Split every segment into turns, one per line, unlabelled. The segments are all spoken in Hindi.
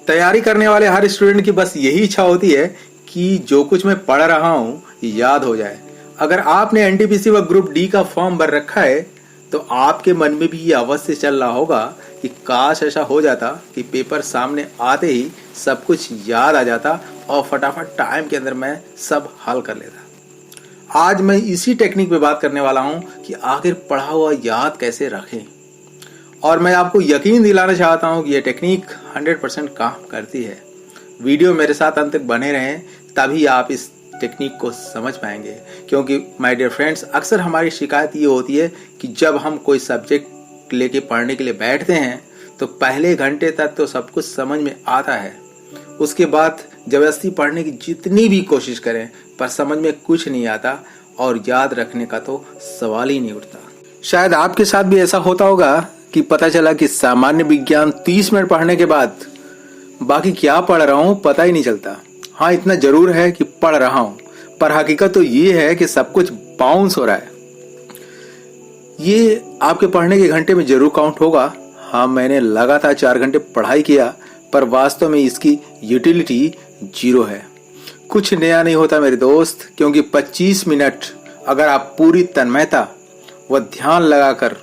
तैयारी करने वाले हर स्टूडेंट की बस यही इच्छा होती है कि जो कुछ मैं पढ़ रहा हूँ याद हो जाए। अगर आपने एनटीपीसी व ग्रुप डी का फॉर्म भर रखा है तो आपके मन में भी ये अवश्य चल रहा होगा कि काश ऐसा हो जाता कि पेपर सामने आते ही सब कुछ याद आ जाता और फटाफट टाइम के अंदर मैं सब हल कर लेता। आज मैं इसी टेक्निक पे बात करने वाला हूँ कि आखिर पढ़ा हुआ याद कैसे रखें, और मैं आपको यकीन दिलाना चाहता हूँ कि यह टेक्निक 100% काम करती है। वीडियो मेरे साथ अंत तक बने रहें, तभी आप इस टेक्निक को समझ पाएंगे। क्योंकि माय डियर फ्रेंड्स, अक्सर हमारी शिकायत ये होती है कि जब हम कोई सब्जेक्ट लेके पढ़ने के लिए बैठते हैं तो पहले घंटे तक तो सब कुछ समझ में आता है, उसके बाद जबरदस्ती पढ़ने की जितनी भी कोशिश करें पर समझ में कुछ नहीं आता और याद रखने का तो सवाल ही नहीं उठता। शायद आपके साथ भी ऐसा होता होगा कि पता चला कि सामान्य विज्ञान 30 मिनट पढ़ने के बाद बाकी क्या पढ़ रहा हूँ पता ही नहीं चलता। हाँ, इतना जरूर है कि पढ़ रहा हूँ, पर हकीकत तो ये है कि सब कुछ बाउंस हो रहा है। ये आपके पढ़ने के घंटे में जरूर काउंट होगा। हाँ, मैंने लगातार 4 घंटे पढ़ाई किया, पर वास्तव में इसकी यूटिलिटी 0 है। कुछ नया नहीं होता मेरे दोस्त, क्योंकि 25 मिनट अगर आप पूरी तन्मयता व ध्यान लगाकर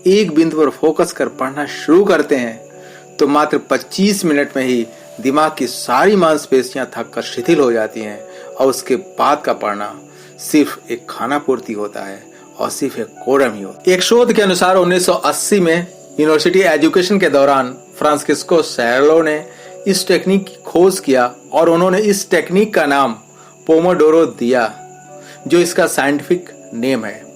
एक बिंदु पर फोकस कर पढ़ना शुरू करते हैं तो मात्र 25 मिनट में ही दिमाग की सारी मांसपेशियां थक कर शिथिल हो जाती हैं और उसके बाद का पढ़ना सिर्फ एक खाना पूर्ति होता है और सिर्फ एक कोरम ही होता है। एक शोध के अनुसार 1980 में यूनिवर्सिटी एजुकेशन के दौरान फ्रांसिस्को सैरलो ने इस टेक्निक की खोज किया और उन्होंने इस टेक्निक का नाम पोमोडोरो दिया, जो इसका साइंटिफिक नेम है।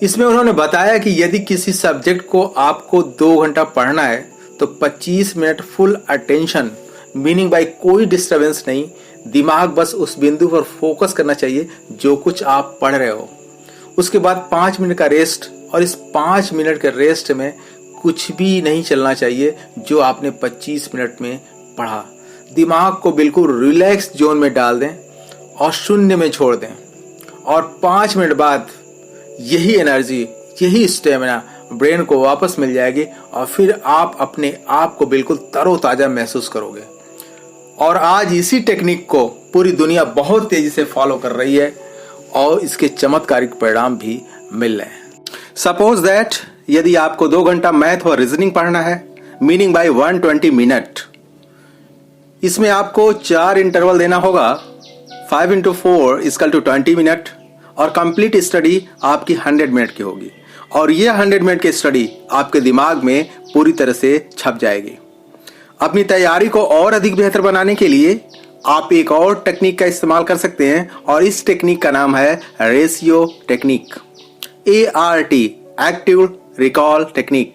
इसमें उन्होंने बताया कि यदि किसी सब्जेक्ट को आपको 2 घंटा पढ़ना है तो 25 minute full attention, meaning bye कोई डिस्टरबेंस नहीं, दिमाग बस उस बिंदु पर फोकस करना चाहिए जो कुछ आप पढ़ रहे हो। उसके बाद 5 मिनट का रेस्ट, और इस 5 मिनट के रेस्ट में कुछ भी नहीं चलना चाहिए जो आपने 25 मिनट में पढ़ा। दिमाग को बिल्कुल रिलैक्स जोन में डाल दें और शून्य में छोड़ दें, और 5 मिनट बाद यही एनर्जी, यही स्टेमिना ब्रेन को वापस मिल जाएगी और फिर आप अपने आप को बिल्कुल तरोताजा महसूस करोगे। और आज इसी टेक्निक को पूरी दुनिया बहुत तेजी से फॉलो कर रही है और इसके चमत्कारिक परिणाम भी मिल रहे हैं। सपोज दैट यदि आपको 2 घंटा मैथ और रीजनिंग पढ़ना है, मीनिंग बाय 120 मिनट, इसमें आपको 4 इंटरवल देना होगा। 5 into 4 = 20 मिनट, और कंप्लीट स्टडी आपकी 100 मिनट की होगी, और ये 100 मिनट की स्टडी आपके दिमाग में पूरी तरह से छप जाएगी। अपनी तैयारी को और अधिक बेहतर बनाने के लिए आप एक और टेक्निक का इस्तेमाल कर सकते हैं, और इस टेक्निक का नाम है ratio technique, ART, active recall technique.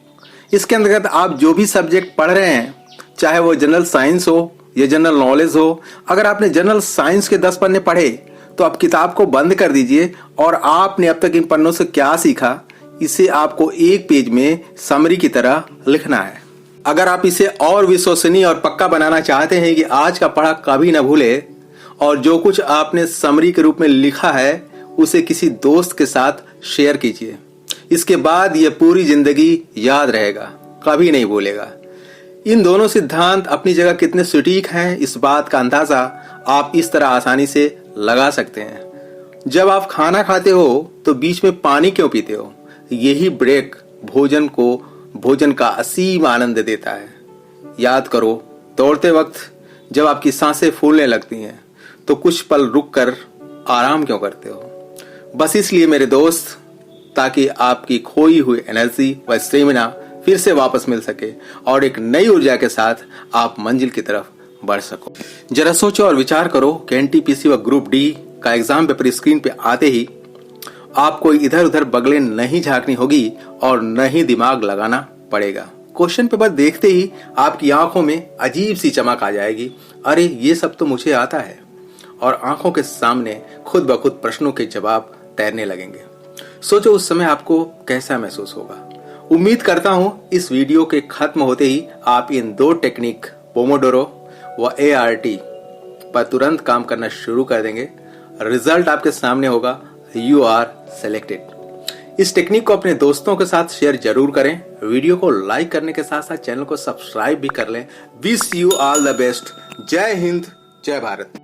इसके अंतर्गत आप जो भी सब्जेक्ट पढ़ रहे हैं, चाहे वो जनरल साइंस हो या जनरल नॉलेज हो, अगर आपने जनरल साइंस के 10 पन्ने पढ़े तो आप किताब को बंद कर दीजिए और आपने अब तक इन पन्नों से क्या सीखा, इसे आपको एक पेज में समरी की तरह लिखना है। अगर आप इसे और विश्वसनीय और पक्का बनाना चाहते हैं कि आज का पढ़ा कभी न भूले, और जो कुछ आपने समरी के रूप में लिखा है उसे किसी दोस्त के साथ शेयर कीजिए। इसके बाद यह पूरी जिंदगी याद रहेगा, कभी नहीं भूलेगा। इन दोनों सिद्धांत अपनी जगह कितने सटीक हैं, इस बात का अंदाजा आप इस तरह आसानी से लगा सकते हैं। जब आप खाना खाते हो तो बीच में पानी क्यों पीते हो? यही ब्रेक भोजन का असीम आनंद देता है। याद करो, दौड़ते वक्त जब आपकी सांसें फूलने लगती हैं तो कुछ पल रुक कर आराम क्यों करते हो? बस इसलिए मेरे दोस्त, ताकि आपकी खोई हुई एनर्जी व स्टेमिना फिर से वापस मिल सके और एक नई ऊर्जा के साथ आप मंजिल की तरफ बढ़ सको। जरा सोचो और विचार करो कि एनटीपीसी व ग्रुप डी का एग्जाम पेपर स्क्रीन पे आते ही आपको इधर उधर बगलें नहीं झांकनी होगी और न ही दिमाग लगाना पड़ेगा। क्वेश्चन पेपर देखते ही आपकी आंखों में अजीब सी चमक आ जाएगी, अरे ये सब तो मुझे आता है, और आंखों के सामने खुद ब खुद प्रश्नों के जवाब तैरने लगेंगे। सोचो उस समय आपको कैसा महसूस होगा। उम्मीद करता हूं इस वीडियो के खत्म होते ही आप इन 2 टेक्निक पोमोडोरो व ART पर तुरंत काम करना शुरू कर देंगे। रिजल्ट आपके सामने होगा, यू आर सेलेक्टेड। इस टेक्निक को अपने दोस्तों के साथ शेयर जरूर करें। वीडियो को लाइक करने के साथ साथ चैनल को सब्सक्राइब भी कर लें। Wish you all the best. जय हिंद, जय भारत।